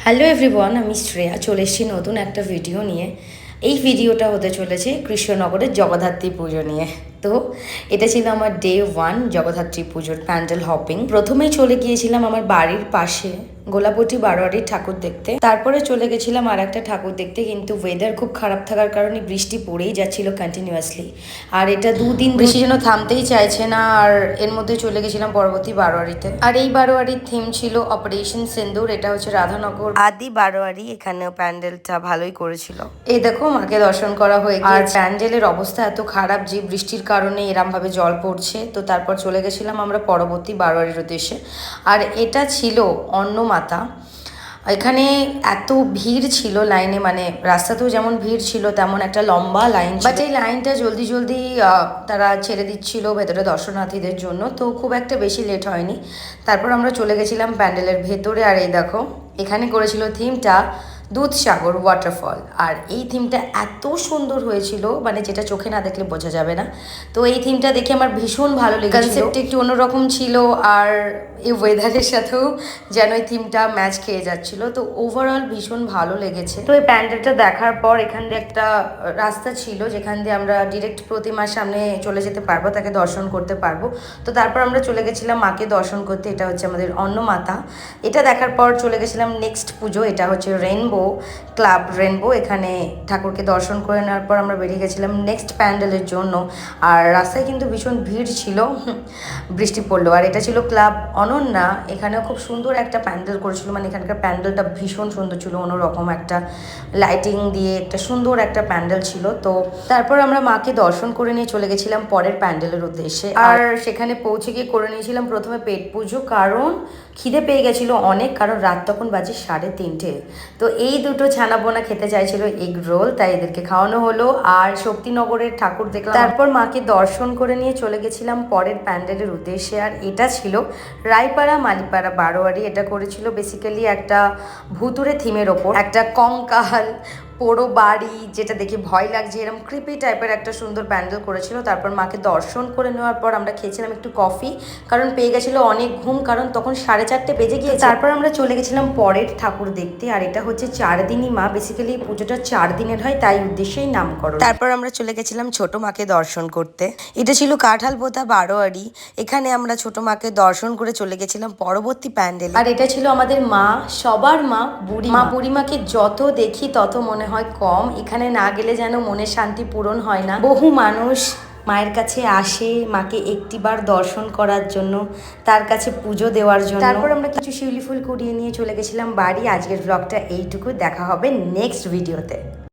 Hello everyone, আমি শ্রেয়া চলে এসেছি নতুন একটা ভিডিও নিয়ে। এই ভিডিওটা হতে চলেছে কৃষ্ণনগরের জগদ্ধাত্রী পুজো নিয়ে। তো এটা ছিল আমার ডে 1 জগদ্ধাত্রী পুজোর প্যান্ডেল হপিং। প্রথমেই চলে গিয়েছিলাম আমার বাড়ির পাশে গোলাপটি বারোয়ারির ঠাকুর দেখতে, তারপরে চলে গেছিলাম আর একটা ঠাকুর দেখতে, কিন্তু ওয়েদার খুব খারাপ থাকার কারণে বৃষ্টি পড়েই যাচ্ছিল কন্টিনিউয়াসলি। আর এটা দুদিন বৃষ্টি যেন থামতেই চাইছে না, আর এর মধ্যে চলে গেছিলাম পরবর্তী বারোয়ারিতে। আর এই বারোয়ারির থিম ছিল অপারেশন সিন্দুর। এটা হচ্ছে রাধানগর আদি বারোয়ারি, এখানেও প্যান্ডেলটা ভালোই করেছিল। এই দেখো মাকে দর্শন করা হয়ে গিয়েছে। আর প্যান্ডেলের অবস্থা এত খারাপ যে বৃষ্টির কারণে এরম ভাবে জল পড়ছে। তো তারপর চলে গেছিলাম আমরা পরবর্তী বারোয়ারির উদ্দেশ্যে। আর এটা ছিল অন্নমাতা। এখানে এত ভিড় ছিল লাইনে, মানে রাস্তাতেও যেমন ভিড় ছিল তেমন একটা লম্বা লাইন, বাট এই লাইনটা জলদি জলদি তারা ছেড়ে দিচ্ছিল ভেতরে দর্শনার্থীদের জন্য, তো খুব একটা বেশি লেট হয়নি। তারপর আমরা চলে গেছিলাম প্যান্ডেলের ভেতরে। আর এই দেখো এখানে করেছিল থিমটা দুধসাগর ওয়াটারফল। আর এই থিমটা এত সুন্দর হয়েছিল, মানে যেটা চোখে না দেখলে বোঝা যাবে না। তো এই থিমটা দেখে আমার ভীষণ ভালো লেগেছিল। কনসেপ্ট একটু অন্যরকম ছিল, আর এই ওয়েদারের সাথেও যেন এই থিমটা ম্যাচ খেয়ে যাচ্ছিল। তো ওভারঅল ভীষণ ভালো লেগেছে। তো এই প্যান্ডেলটা দেখার পর এখান দিয়ে একটা রাস্তা ছিল যেখান দিয়ে আমরা ডিরেক্ট প্রতিমার সামনে চলে যেতে পারবো, তাকে দর্শন করতে পারবো। তো তারপর আমরা চলে গেছিলাম মাকে দর্শন করতে। এটা হচ্ছে আমাদের অন্নমাতা। এটা দেখার পর চলে গেছিলাম নেক্সট পুজো, এটা হচ্ছে রেনবো ক্লাব রেনবো। এখানে ঠাকুরকে দর্শন করে নেওয়ার পর আমরা বেরিয়ে গেছিলাম নেক্সট প্যান্ডেলের জন্য। আর রাস্তায় কিন্তু ভীষণ ভিড় ছিল, বৃষ্টি পড়লো। আর এটা ছিল ক্লাব অনন্যা। এখানেও খুব সুন্দর একটা প্যান্ডেল করেছিল, মানে এখানকার প্যান্ডেলটা ভীষণ সুন্দর ছিল, অন্যরকম একটা লাইটিং দিয়ে একটা সুন্দর একটা প্যান্ডেল ছিল। তো তারপর আমরা মাকে দর্শন করে নিয়ে চলে গেছিলাম পরের প্যান্ডেলের উদ্দেশ্যে। আর সেখানে পৌঁছে গিয়ে করে নিয়েছিলাম প্রথমে পেট পুজো, কারণ খিদে পেয়ে গেছিল অনেক, কারণ রাত তখন বাজে 3:30। তো এই দুটো ছানাপোনা খেতে চাইছিল এগ রোল, তাই এদেরকে খাওয়ানো হলো। আর শক্তিনগরের ঠাকুর দেখলাম। তারপর মাকে দর্শন করে নিয়ে চলে গেছিলাম পরের প্যান্ডেলের উদ্দেশ্যে। আর এটা ছিল রায়পাড়া মালিপাড়া বারোয়ারি। এটা করেছিল বেসিক্যালি একটা ভুতুরে থিমের ওপর, একটা কঙ্কাল পোড়ো বাড়ি যেটা দেখে ভয় লাগছে, এরকম ক্রিপি টাইপের একটা সুন্দর প্যান্ডেল করেছিল। তারপর মাকে দর্শন করে নেওয়ার পর আমরা খেয়েছিলাম একটু কফি, কারণ পেয়ে গেছিলো অনেক ঘুম, কারণ তখন 4:30 বেজে গিয়েছে। তারপর আমরা চলে গেছিলাম পরের ঠাকুর দেখতে। আর এটা হচ্ছে 4 দিনই মা, বেসিক্যালি এই পুজোটা 4 দিনের হয়, তাই উদ্দেশ্যেই নামকরণ। তারপর আমরা চলে গেছিলাম ছোট মাকে দর্শন করতে। এটা ছিল কাঁঠালপোতা বারোয়ারি। এখানে আমরা ছোট মাকে দর্শন করে চলে গেছিলাম পরবর্তী প্যান্ডেল। আর এটা ছিল আমাদের মা, সবার মা বুড়িমা। বুড়িমাকে যত দেখি তত মনে হয় কম, এখানে না গেলে যেন মনের শান্তি পূরণ হয় না। বহু মানুষ মায়ের কাছে আসে মাকে একটিবার দর্শন করার জন্য, তার কাছে পুজো দেওয়ার জন্য। তারপর আমরা কিছু শিউলি ফুল কুড়িয়ে নিয়ে চলে গেছিলাম বাড়ি। আজকের ব্লগটা এইটুকু, দেখা হবে নেক্সট ভিডিওতে।